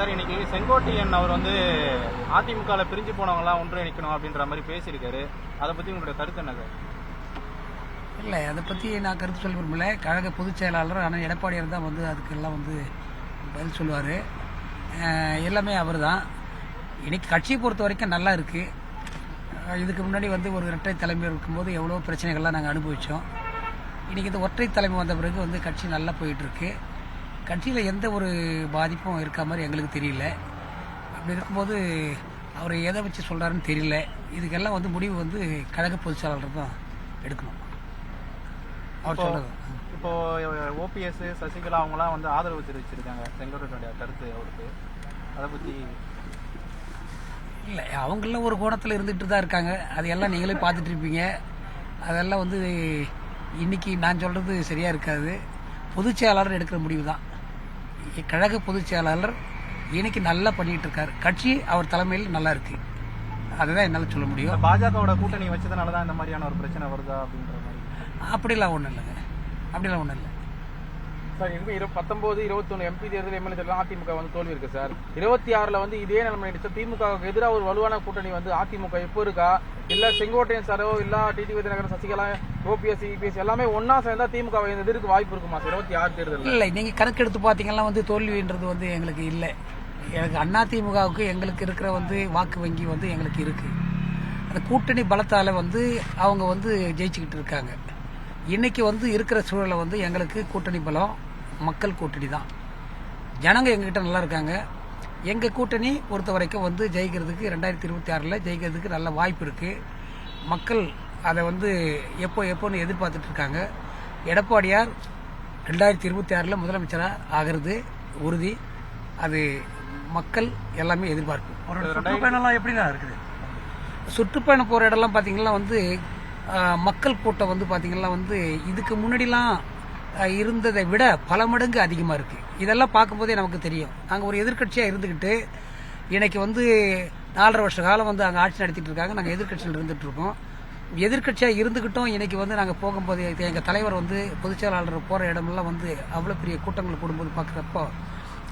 Sir, இன்னைக்கு செங்கோட்டையன் அவர் வந்து அதிமுகவில் பிரிஞ்சு போனவங்களாம் ஒன்றிணைக்கணும் அப்படின்ற மாதிரி பேசியிருக்காரு. அதை பற்றி உங்களுடைய கருத்து என்ன சார்? இல்லை, அதை பற்றி நான் கருத்து சொல்ல விரும்பல. கழக பொதுச் செயலாளர் ஆனால் எடப்பாடியார் தான் வந்து அதுக்கெல்லாம் வந்து பதில் சொல்லுவார். எல்லாமே அவர் தான். இன்னைக்கு கட்சியை பொறுத்த வரைக்கும் நல்லா இருக்குது. இதுக்கு முன்னாடி வந்து ஒரு இரட்டை தலைமை இருக்கும்போது எவ்வளோ பிரச்சனைகள்லாம் நாங்கள் அனுபவித்தோம். இன்றைக்கி இந்த ஒற்றை தலைமை வந்த பிறகு வந்து கட்சி நல்லா போயிட்டுருக்கு. கட்சியில் எந்த ஒரு பாதிப்பும் இருக்க மாதிரி எங்களுக்கு தெரியல. அப்படி இருக்கும்போது அவர் எதை வச்சு சொல்கிறாருன்னு தெரியல. இதுக்கெல்லாம் வந்து முடிவு வந்து கழக பொதுச் செயலாளர் தான் எடுக்கணும். அவர் சொல்கிறது. இப்போ ஓபிஎஸ், சசிகலா அவங்களாம் வந்து ஆதரவு தெரிவிச்சிருக்காங்க செங்கோட்டையனுடைய கருத்து அவருக்கு. அதை பற்றி இல்லை, அவங்கள ஒரு கோணத்தில் இருந்துகிட்டு தான் இருக்காங்க. அதையெல்லாம் நீங்களே பார்த்துட்டு இருப்பீங்க. அதெல்லாம் வந்து இன்னைக்கு நான் சொல்கிறது சரியாக இருக்காது. பொதுச் செயலாளர் எடுக்கிற முடிவு தான். கழக பொதுச் செயலாளர் இன்னைக்கு நல்லா பண்ணிட்டு இருக்காரு. கட்சி அவர் தலைமையில் நல்லா இருக்கு. அதுதான் என்னால் சொல்ல முடியும். பாஜகவோட கூட்டணி வச்சதுனால தான் இந்த மாதிரியான ஒரு பிரச்சனை வருதா அப்படின்ற மாதிரி? அப்படிலாம் ஒன்றும் இல்லைங்க. அப்படிலாம் ஒன்றும் இல்லை சார். 19, 21 எம்பி தேர்தல், எம்எல்ஏ தேர்தல் அதிமுக வந்து தோல்வி இருக்கு சார். 26 வந்து இதே நிலைமை நீடிச்சு திமுகவுக்கு எதிராக ஒரு வலுவான கூட்டணி வந்து அதிமுக எப்போ இருக்கா? இல்ல செங்கோட்டையன் சாரோ இல்ல டிடிவி தினகரன், சசிகலா, ஓபிஎஸ், இபிஎஸ் எல்லாமே ஒன்னா சேர்ந்தா திமுக எதிர்க்கு வாய்ப்பு இருக்குமா சார் 26 தேர்தல்? இல்லை, நீங்க கணக்கெடுத்து பார்த்தீங்கன்னா வந்து தோல்வின்றது வந்து எங்களுக்கு இல்லை. எனக்கு அதிமுகவுக்கு எங்களுக்கு இருக்கிற வந்து வாக்கு வங்கி வந்து எங்களுக்கு இருக்கு. அந்த கூட்டணி பலத்தால வந்து அவங்க வந்து ஜெயிச்சுக்கிட்டு இருக்காங்க. இன்னைக்கு வந்து இருக்கிற சூழலை வந்து எங்களுக்கு கூட்டணி பலம் மக்கள் கூட்டணி தான். ஜனங்க எங்ககிட்ட நல்லா இருக்காங்க. எங்கள் கூட்டணி பொறுத்த வரைக்கும் வந்து ஜெயிக்கிறதுக்கு 2026 ஜெயிக்கிறதுக்கு நல்ல வாய்ப்பு இருக்குது. மக்கள் அதை வந்து எப்போன்னு எதிர்பார்த்துட்டு இருக்காங்க. எடப்பாடியார் 2026 முதலமைச்சராக ஆகிறது உறுதி. அது மக்கள் எல்லாமே எதிர்பார்ப்பு. சுற்றுப்பயணம்லாம் எப்படிலாம் இருக்குது? சுற்றுப்பயணம் போகிற இடம்லாம் பார்த்தீங்கன்னா வந்து மக்கள் கூட்டம் வந்து பார்த்தீங்கன்னா வந்து இதுக்கு முன்னாடிலாம் இருந்ததை விட பல மடங்கு அதிகமாக இருக்குது. இதெல்லாம் பார்க்கும்போதே நமக்கு தெரியும். நாங்கள் ஒரு எதிர்க்கட்சியாக இருந்துக்கிட்டு இன்னைக்கு வந்து 4.5 வருஷ காலம் வந்து அங்கே ஆட்சி நடத்திட்டு இருக்காங்க. நாங்கள் எதிர்க்கட்சியில் இருந்துட்டு இருக்கோம். எதிர்க்கட்சியாக இருந்துக்கிட்டோம். இன்னைக்கு வந்து நாங்கள் போகும்போது எங்கள் தலைவர் வந்து பொதுச் செயலாளர் போகிற இடமெல்லாம் வந்து அவ்வளோ பெரிய கூட்டங்கள் கூடும்போது பார்க்குறப்போ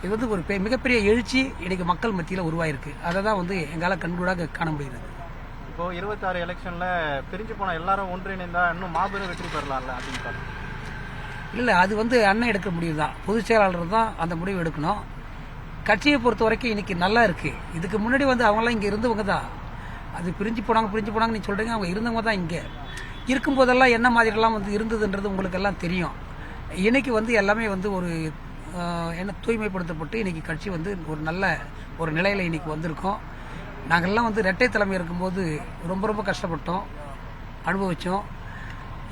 இது வந்து ஒரு மிகப்பெரிய எழுச்சி இன்னைக்கு மக்கள் மத்தியில் உருவாயிருக்கு. அதை தான் வந்து எங்களால் கண்கூடாக காண முடியுது. இப்போ 26 எலெக்ஷன்ல பிரிஞ்சு போன எல்லாரும் ஒன்றிணைந்தா இன்னும் மாபெரும் வெற்றி பெறலாம்ல அப்படின்னு? இல்லை, அது வந்து அண்ணன் எடுக்கிற முடிவு தான். பொதுச் செயலாளர் தான் அந்த முடிவு எடுக்கணும். கட்சியை பொறுத்த வரைக்கும் இன்னைக்கு நல்லா இருக்கு. இதுக்கு முன்னாடி வந்து அவங்களாம் இங்கே இருந்தவங்க தான். அது பிரிஞ்சு போனாங்க நீ சொல்றீங்க. அவங்க இருந்தவங்க தான். இங்கே இருக்கும்போதெல்லாம் என்ன மாதிரிலாம் வந்து இருந்ததுன்றது உங்களுக்கு எல்லாம் தெரியும். இன்னைக்கு வந்து எல்லாமே வந்து ஒரு தூய்மைப்படுத்தப்பட்டு இன்னைக்கு கட்சி வந்து ஒரு நல்ல ஒரு நிலையில இன்னைக்கு வந்திருக்கோம். நாங்கள்லாம் வந்து இரட்டை தலைமை இருக்கும்போது ரொம்ப கஷ்டப்பட்டோம், அனுபவித்தோம்.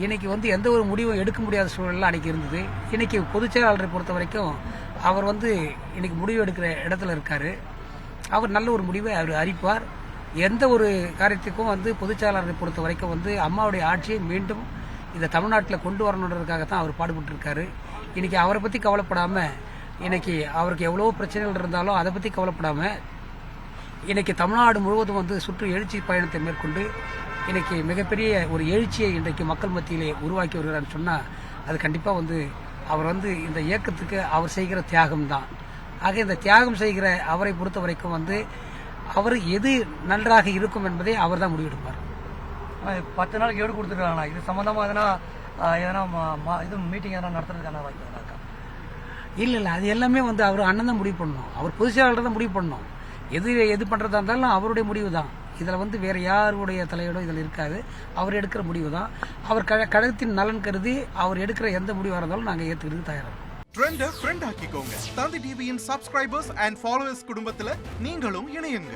இன்னைக்கு வந்து எந்த ஒரு முடிவும் எடுக்க முடியாத சூழல்லாம் அன்றைக்கி இருந்தது. இன்னைக்கு பொதுச் செயலாளரை பொறுத்த வரைக்கும் அவர் வந்து இன்னைக்கு முடிவு எடுக்கிற இடத்துல இருக்கார். அவர் நல்ல ஒரு முடிவை அவர் அறிவிப்பார். எந்த ஒரு காரியத்துக்கும் வந்து பொதுச் செயலாளரை பொறுத்த வரைக்கும் வந்து அம்மாவுடைய ஆட்சியை மீண்டும் இந்த தமிழ்நாட்டில் கொண்டு வரணுன்றதுக்காகத்தான் அவர் பாடுபட்டு இருக்காரு. இன்னைக்கு அவரை பற்றி கவலைப்படாமல், இன்னைக்கு அவருக்கு எவ்வளோ பிரச்சனைகள் இருந்தாலும் அதை பற்றி கவலைப்படாமல் இன்னைக்கு தமிழ்நாடு முழுவதும் வந்து சுற்று எழுச்சி பயணத்தை மேற்கொண்டு இன்னைக்கு மிகப்பெரிய ஒரு எழுச்சியை இன்றைக்கு மக்கள் மத்தியிலே உருவாக்கி வருகிறான்னு சொன்னால் அது கண்டிப்பாக வந்து அவர் வந்து இந்த இயக்கத்துக்கு அவர் செய்கிற தியாகம் தான். ஆக இந்த தியாகம் செய்கிற அவரை பொறுத்த வரைக்கும் வந்து அவர் எது நன்றாக இருக்கும் என்பதை அவர் தான் முடிவெடுப்பார். 10 நாளைக்கு எவ்வளோ கொடுத்துருக்காங்களா? இது சம்மந்தமாக எதனா இது மீட்டிங் எதனா நடத்துறதுக்கான வாய்ப்பு இருக்கா? இல்லை, அது எல்லாமே வந்து அவர் அண்ணன் தான் முடிவு பண்ணணும். அவர் பொதுச் செயலாளர் தான் முடிவு பண்ணணும். எது பண்ணுறதா இருந்தாலும் அவருடைய முடிவு தான். இதில் வந்து வேற யாருடைய தலையோட இதில் இருக்காது. அவர் எடுக்கிற முடிவு தான். அவர் கழகத்தின் நலன் கருதி அவர் எடுக்கிற எந்த முடிவாக இருந்தாலும் நாங்கள் ஏற்றுக்கிறதுக்கு தயாராக. ட்ரெண்டை ஃப்ரெண்ட் ஆக்கிக்கோங்க. தந்தி டிவியின் சப்ஸ்கிரைபர்ஸ் அண்ட் ஃபாலோவர்ஸ் குடும்பத்தில் நீங்களும் இணையுங்க.